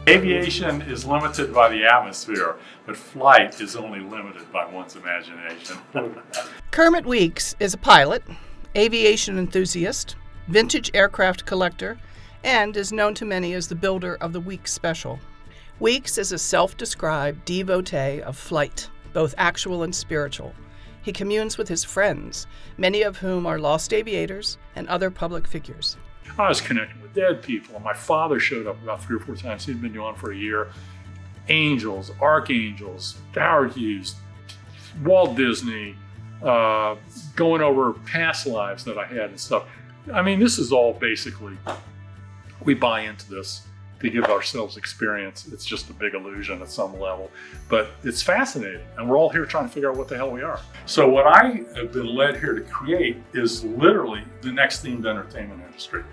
Aviation is limited by the atmosphere, but flight is only limited by one's imagination. Kermit Weeks is a pilot, aviation enthusiast, vintage aircraft collector, and is known to many as the builder of the Weeks Special. Weeks is a self-described devotee of flight, both actual and spiritual. He communes with his friends, many of whom are lost aviators and other public figures. I was connecting with dead people, and my father showed up about 3 or 4 times. He'd been gone for a year. Angels, archangels, Howard Hughes, Walt Disney, going over past lives that I had and stuff. I mean, this is all basically, we buy into this to give ourselves experience. It's just a big illusion at some level, but it's fascinating, and we're all here trying to figure out what the hell we are. So what I have been led here to create is literally the next themed entertainment industry.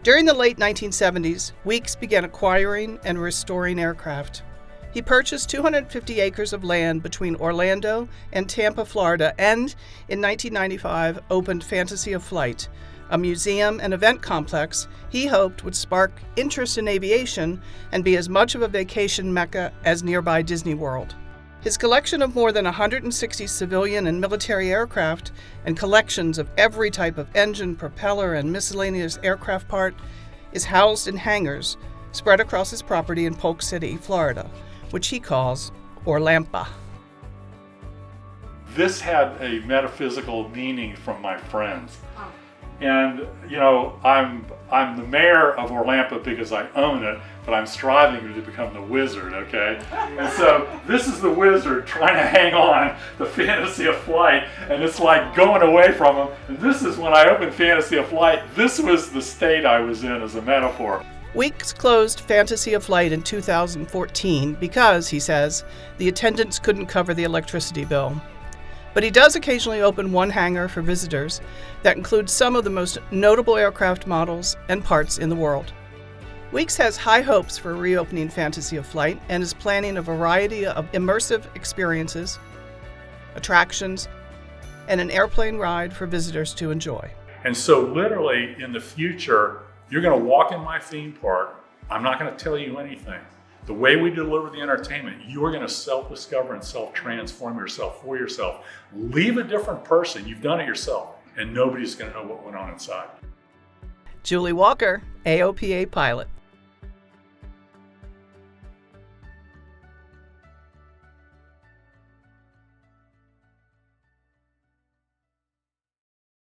During the late 1970s, Weeks began acquiring and restoring aircraft. He purchased 250 acres of land between Orlando and Tampa, Florida, and in 1995 opened Fantasy of Flight, a museum and event complex he hoped would spark interest in aviation and be as much of a vacation mecca as nearby Disney World. His collection of more than 160 civilian and military aircraft and collections of every type of engine, propeller, and miscellaneous aircraft part is housed in hangars spread across his property in Polk City, Florida, which he calls Orlampa. This had a metaphysical meaning from my friends. And, you know, I'm the mayor of Orlampa because I own it, but I'm striving to become the wizard, okay? And so this is the wizard trying to hang on to Fantasy of Flight, and it's like going away from him. And this is when I opened Fantasy of Flight, this was the state I was in as a metaphor. Weeks closed Fantasy of Flight in 2014 because, he says, the attendants couldn't cover the electricity bill. But he does occasionally open one hangar for visitors that includes some of the most notable aircraft models and parts in the world. Weeks has high hopes for reopening Fantasy of Flight and is planning a variety of immersive experiences, attractions, and an airplane ride for visitors to enjoy. And so literally in the future, you're going to walk in my theme park. I'm not going to tell you anything. The way we deliver the entertainment, you are going to self-discover and self-transform yourself for yourself. Leave a different person. You've done it yourself, and nobody's going to know what went on inside. Julie Walker, AOPA pilot.